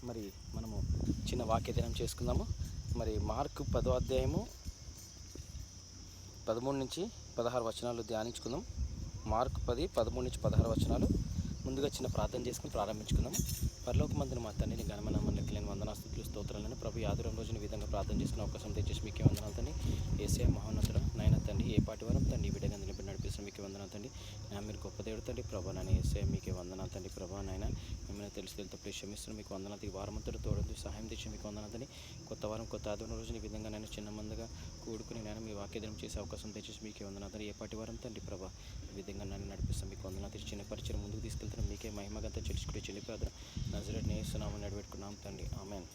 మరి మనము చిన్న వాక్య ధ్యానం చేసుకుందాము. మరి మార్కు 10వ అధ్యాయము 13 నుంచి 16 వచనాలు ధ్యానించుకుందాం. మార్కు 10, 13 నుంచి 16 వచనాలు. ముందుగా చిన్న ప్రార్థన చేసుకుని ప్రారంభించుకుందాం. పరలోకమందున మా తండ్రి, నీ ఘనమైన లెక్కలేని వందనాస్తుతులు స్తోత్రాలను ప్రభు ఈ ఆదివారం రోజున ఈ విధంగా ప్రార్థన చేసుకునే అవకాశం తెచ్చేసి మీకే వందనాలు తండ్రి. యేసయ్య మహోన్నతుడా నాయన తండ్రి, ఏ పాటి వారం తండ్రి ఈ బిడ్డగా నిలబడి నడిపిస్తున్న మీకే వందనాలు తండ్రి. మీరు గొప్ప దేవుడు తండ్రి ప్రభా. నాయన యేసయ్య మీకే వందనాలు తండ్రి ప్రభా. నాయన మిమ్మల్ని తెలిసి తెలుసు క్షమిస్తున్నాం, మీకు వందనాలు. ఈ వారమంతటి తోడు సహాయం తెచ్చి మీకు వందనాలు తండ్రి. కొత్త వారం కొత్త ఆదివారం రోజున ఈ విధంగా నేను చిన్న మందిగా కూడుకుని నేను మీ వాక్యదనం చేసే అవకాశం తెచ్చేసి మీకే వందనాలు తండ్రి. ఏ పాటి వారం తండ్రి ప్రభా ఈ విధంగా నన్ను నడిపిస్తాం, మీకు వందనాలు తెచ్చి చిన్న పరిచయం ముందుకు తీసుకెళ్తున్నాం. మీకే మహిమగంతా చెల్లించుకుంటే చిన్న ప్రార్థన నజరేయుడైన యేసు నామమున నడిపెట్టుకున్నాం తండ్రి, ఆమేన్.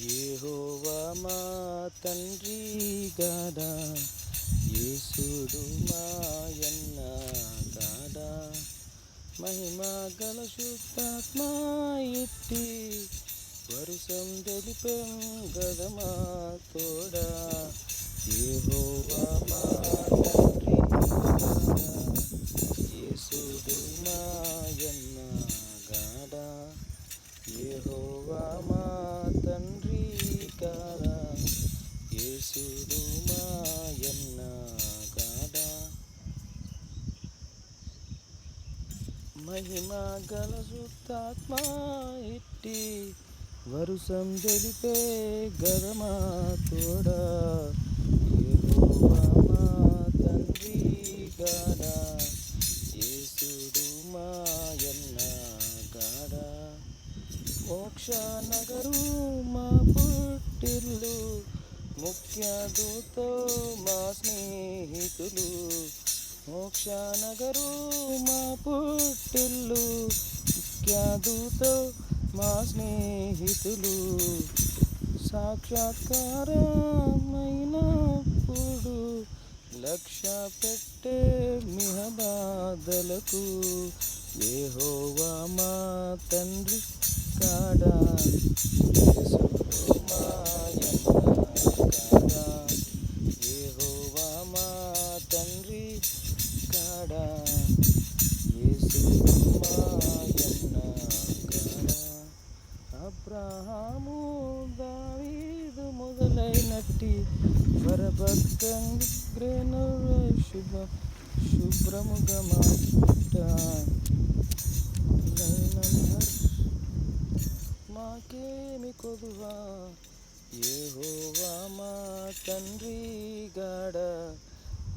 యెహోవా మా తండ్రి గాడా, యేసుడు మాయన్న గాడా, మహిమా గల శుద్ధాత్మ ఇట్టి వరుసం తెలిపెం గదమా తోడా. యెహోవా మా తండ్రి గాడా, యేసుడు మాయన్న గాడా, యెహోవా మా తండ్రి గాడా, యేసుడు మాయన్న గాడా, మహిమా గల శుద్ధాత్మ ఇట్టి వరుసం తెలిపే గదమా తోడా. యెహోవా మా తండ్రి గాడా, యేసుడు మాయన్న గాడా, మోక్ష నగరు మా పుట్టిల్లు, ముఖ్య దూతో మా స్నేహితులు. మోక్ష నగరు మా పుట్టిల్లు, ముఖ్య దూతో మా స్నేహితులు. సాక్షాత్కారమైనప్పుడు లక్ష్య పెట్టే మిహబాధలకు. యెహోవా మా తండ్రి గాడా, యేసుడు మాయన్న గాడా, యెహోవా మా తండ్రి గాడా, యేసుడు మాయన్న గాడా. అబ్రహాము దావీదు మొదలైనట్టి వరభక్తంగ్రేను శుభ్రముగా మాట మాకేమి కొదువా. యెహోవా మా తండ్రి గాడా,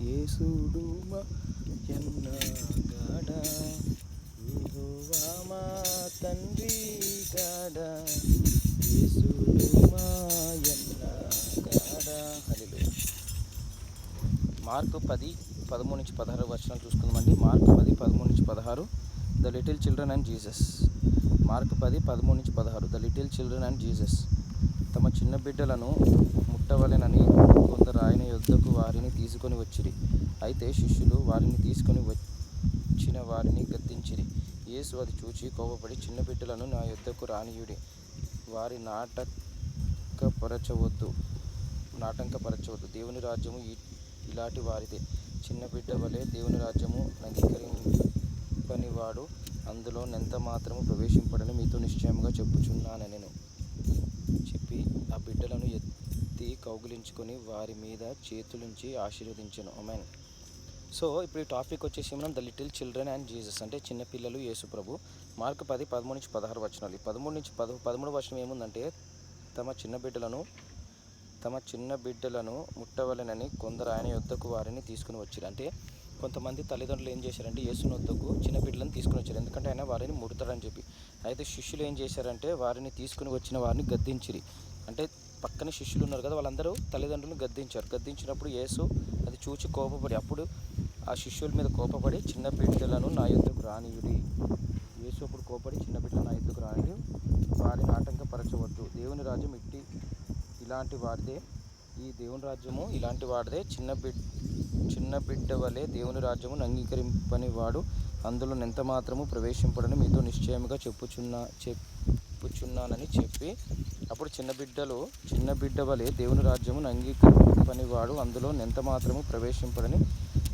యేసుడు మాయన్న గాడా, యెహోవా మా తండ్రి గాడా, యేసుడు మాయన్న గాడా. హల్లెలూయా. మార్కు 10, 13 నుంచి 16 వచనాలు చూసుకుందామండి. మార్కు 10, 13 నుంచి 16. The little children and Jesus. Mark 10, 13 నుంచి 16. The little children and Jesus. తమ చిన్న బిడ్డలను ముట్టవలెనని కొందరు ఆయన యొద్దకు వారిని తీసుకొని వచ్చిరి. అయితే శిష్యులు వారిని తీసుకొని వచ్చిన వారిని గద్దించిరి. యేసు అది చూచి కోపపడి, చిన్న బిడ్డలను నా యొద్దకు రానియుడి, వారి నాటంకపరచవద్దు. దేవుని రాజ్యము ఇలాంటి వారిదే. చిన్న బిడ్డ వలె దేవుని రాజ్యము అంగీకరింపనివాడు అందులో నెంత మాత్రము ప్రవేశింపడని మీతో నిశ్చయముగా చెప్పుచున్నానెను చెప్పి ఆ బిడ్డలను ఎత్తి కౌగిలించుకొని వారి మీద చేతులుంచి ఆశీర్వదించెను. ఆమేన్. సో ఇప్పుడు ఈ టాపిక్ వచ్చేసి మనం the little children and Jesus, అంటే చిన్నపిల్లలు యేసు ప్రభు. మార్కు 10, 13 నుంచి 16 వచనాలు. 13 నుంచి 13 వచనం ఏముందంటే, తమ చిన్న బిడ్డలను ముట్టవలెనని కొందరు ఆయన యొద్దకు వారిని తీసుకుని వచ్చారు. అంటే కొంతమంది తల్లిదండ్రులు ఏం చేశారంటే యేసుని వద్దకు చిన్న బిడ్డలను తీసుకుని వచ్చారు, ఎందుకంటే ఆయన వారిని ముడతాడని చెప్పి. అయితే శిష్యులు ఏం చేశారంటే వారిని తీసుకుని వచ్చిన వారిని గద్దించిరి. అంటే పక్కన శిష్యులు ఉన్నారు కదా, వాళ్ళందరూ తల్లిదండ్రులను గద్దించారు. గద్దించినప్పుడు యేసు అది చూచి కోపపడి, అప్పుడు ఆ శిష్యుల మీద కోపపడి, చిన్న బిడ్డలను నా యొద్దకు రానియుడి. యేసు అప్పుడు కోపడి, చిన్న బిడ్డలను నా యొద్దకు రానియుడి, వారిని ఆటంకపరచవద్దు. దేవుని రాజ్యం ఇలాంటి వారిదే. ఈ దేవుని రాజ్యము ఇలాంటి వాడిదే. చిన్న బిడ్డ వలె దేవుని రాజ్యమును అంగీకరింపని వాడు అందులో నెంత మాత్రము ప్రవేశింపడని మీతో నిశ్చయముగా చెప్పుచున్నానని చెప్పి, అప్పుడు చిన్న బిడ్డ వలె దేవుని రాజ్యమును అంగీకరింపని వాడు అందులో నెంత మాత్రము ప్రవేశింపడని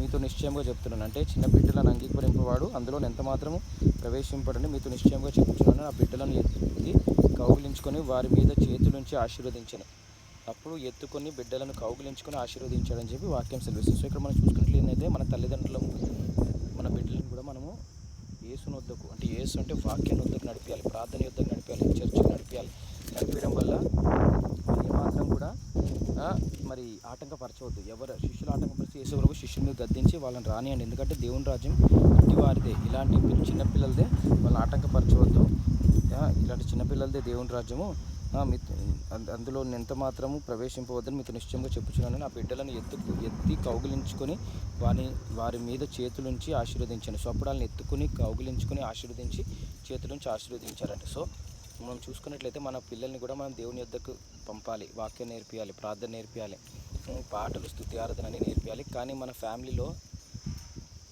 మీతో నిశ్చయంగా చెప్తున్నాను. అంటే చిన్న బిడ్డలను అంగీకరింపవాడు అందులో ఎంత మాత్రము ప్రవేశింపడని మీతో నిశ్చయంగా చెప్తున్నాను. ఆ బిడ్డలను ఎత్తి కౌగిలించుకొని వారి మీద చేతులుంచి ఆశీర్వదించను. అప్పుడు ఎత్తుకొని బిడ్డలను కౌగిలించుకొని ఆశీర్వదించాడని చెప్పి వాక్యం సెలవిస్తుంది. సో ఇక్కడ మనం చూసుకున్నట్లయితే మన తల్లిదండ్రులు మన బిడ్డలను కూడా మనము యేసుని వద్దకు, అంటే యేసు అంటే వాక్యాన్ని వద్దకు నడిపించాలి, ప్రార్థన వద్దకు నడిపించాలి, చర్చకు నడిపించాలి. నడిపించడం వల్ల ఏమాత్రం కూడా మరి ఆటంకపరచవద్దు. ఎవరు శిష్యులు ఆటంకపరిచి యేసు ప్రభు శిష్యుని గద్దించి వాళ్ళని రానియండి. ఎందుకంటే దేవుని రాజ్యం ఇంటి వారిదే. ఇలాంటి చిన్నపిల్లలదే వాళ్ళని ఆటంకపరచవద్దు. ఇలాంటి చిన్నపిల్లలదే దేవుని రాజ్యము. అందులో ఎంత మాత్రము ప్రవేశింపవద్దని మీతో నిశ్చయంగా చెప్పుచున్నాను. ఆ బిడ్డలను ఎత్తి కౌగిలించుకొని వారి మీద చేతులుంచి ఆశీర్వదించాను. సో అప్పుడు వాళ్ళని ఎత్తుకుని కౌగిలించుకొని ఆశీర్వదించి చేతులుంచి ఆశీర్వదించారంట. సో మనం చూసుకున్నట్లయితే మన పిల్లల్ని కూడా మనం దేవుని యొద్దకు పంపాలి, వాక్యం నేర్పియాలి, ప్రార్థన నేర్పియాలి, పాటలు, స్తుతి, ఆరాధన అని నేర్పియాలి. కానీ మన ఫ్యామిలీలో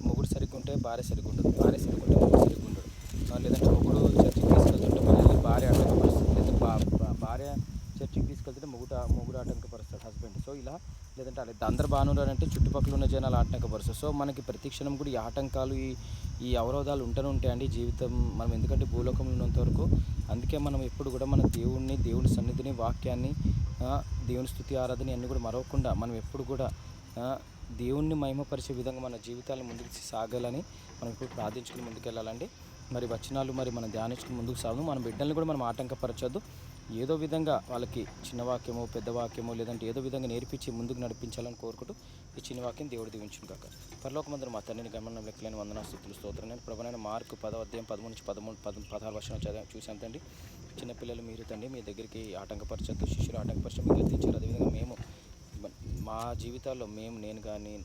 మొగుడు సరిగ్గా ఉంటే భార్య సరిగ్గా ఉండదు, భార్య సరిగ్గా ఉంటే మొగుడు సరిగ్గా ఉండడు. లేదంటే మొగుడు చర్చికి తీసుకెళ్తుంటే మళ్ళీ భార్య ఆటంకపరుస్తుంది, లేదా భార్య చర్చికి తీసుకెళ్తుంటే మొగుడు ఆటంకపరుస్తాడు హస్బెండ్. సో ఇలా లేదంటే అలా అందరు బాగున్నారంటే చుట్టుపక్కల ఉన్న జనాలు ఆటంకపరుస్తారు. సో మనకి ప్రతి క్షణం కూడా ఈ ఆటంకాలు, ఈ అవరోధాలు ఉంటూనే ఉంటాయండి జీవితం. మనం ఎందుకంటే భూలోకంలో ఉన్నంత వరకు. అందుకే మనం ఎప్పుడు కూడా మన దేవుని సన్నిధిని, వాక్యాన్ని, దేవుని స్తుతి, ఆరాధన అన్నీ కూడా మరవకుండా మనం ఎప్పుడు కూడా దేవుణ్ణి మహిమపరిచే విధంగా మన జీవితాలను ముందుకు సాగాలని మనం ఇప్పుడు ప్రార్థించుకుని ముందుకెళ్ళాలండి. మరి వచనాలు మనం ధ్యానించుకుని ముందుకు సాగు. మన బిడ్డల్ని కూడా మనం ఆటంకపరచొద్దు. ఏదో విధంగా వాళ్ళకి చిన్న వాక్యమో పెద్ద వాక్యమో లేదంటే ఏదో విధంగా నేర్పించి ముందుకు నడిపించాలని కోరుకుంటూ ఈ చిన్న వాక్యం దేవుడు దీవించును కాక. పరలోకమందున మా తండ్రిని గమనం లెక్కలేని వందనాస్తుతులు స్తోత్రం. నేను ప్రభువైన మార్కు 10వ అధ్యాయం 13 నుంచి 16 వర్షాలు చూశాను తండ్రి. చిన్నపిల్లలు మీరు తండ్రి మీ దగ్గరికి ఆటంకపరచొద్దు, శిష్యులు ఆటంకపరచడం మీకు గుర్తించారు. అదేవిధంగా మేము మా జీవితాల్లో నేను కానీ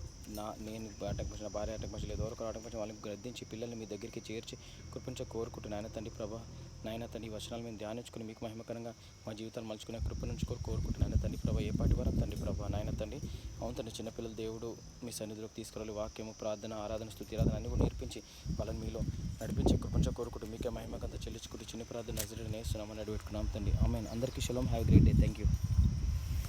నేను ఆటంకపరిచిన భార్య ఆటంకపరచలేదు, ఎవరికో ఆటంకపరిచిన వాళ్ళని గద్దించి పిల్లల్ని మీ దగ్గరికి చేర్చి కృపించ కోరుకుంటున్నాను. నాయన తండ్రి ప్రభా, నాయన తండ్రి ఈ వచనాలు మేము ధ్యానించుకుని మీకు మహిమకరంగా మా జీవితాలు మలుచుకునే కృప నుంచి కోరుకుంటున్నాను. తండ్రి ప్రభా, ఏ పాటి వరకు తండ్రి ప్రభా, నాయన తండ్రి అవును తండ్రి చిన్నపిల్లలు దేవుడు మీ సన్నిధిలోకి తీసుకురావాలి. వాక్యము, ప్రార్థన, ఆరాధన, స్తుతి, ఆరాధన అన్ని కూడా నేర్పించి వాళ్ళని మీలో నడిపించే కృపంచ కోరుకుంటూ మీకే మహిమకంతా చెల్లించుకుంటూ చిన్న ప్రార్థన నజరేయుడైన యేసు నామమున అడిగి పెట్టుకున్నాం తండ్రి. ఆమేన్. అందరికీ shalom. Have a great day. Thank you.